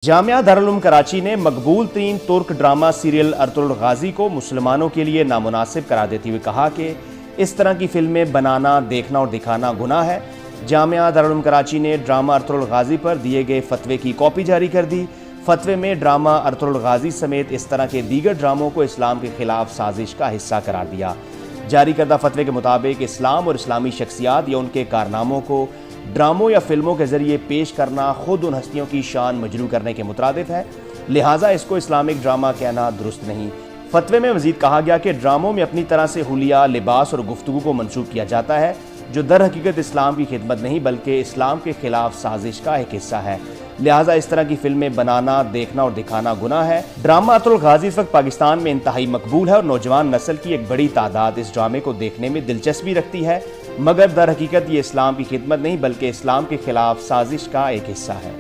جامعہ دارالعلوم کراچی نے مقبول ترین ترک drama serial Ertugrul Ghazi کو مسلمانوں کے لیے نامناسب قرار دیتے ہوئے کہا کہ اس طرح کی فلمیں بنانا، دیکھنا اور دکھانا گناہ ہے۔ جامعہ دارالعلوم کراچی نے ڈرامہ ارطغرل غازی پر دیے گئے فتوے کی کاپی جاری کر دی۔ فتوے میں ڈرامہ ارطغرل غازی سمیت اس طرح کے دیگر ڈراموں کو اسلام کے خلاف سازش کا حصہ قرار دیا۔ جاری کردہ فتوے کے مطابق اسلام اور اسلامی شخصیات یا ان کے کارناموں کو ڈراموں یا فلموں کے ذریعے پیش کرنا خود ان ہستیوں کی شان مجروح کرنے کے مترادف ہے، لہٰذا اس کو اسلامک ڈرامہ کہنا درست نہیں۔ فتوے میں مزید کہا گیا کہ ڈراموں میں اپنی طرح سے حلیہ، لباس اور گفتگو کو منسوخ کیا جاتا ہے جو در حقیقت اسلام کی خدمت نہیں بلکہ اسلام کے خلاف سازش کا ایک حصہ ہے، لہٰذا اس طرح کی فلمیں بنانا، دیکھنا اور دکھانا گناہ ہے۔ ڈرامہ ارطغرل غازی اس وقت پاکستان میں انتہائی مقبول ہے اور نوجوان نسل کی ایک بڑی تعداد اس ڈرامے کو دیکھنے میں دلچسپی رکھتی ہے، مگر در حقیقت یہ اسلام کی خدمت نہیں بلکہ اسلام کے خلاف سازش کا ایک حصہ ہے۔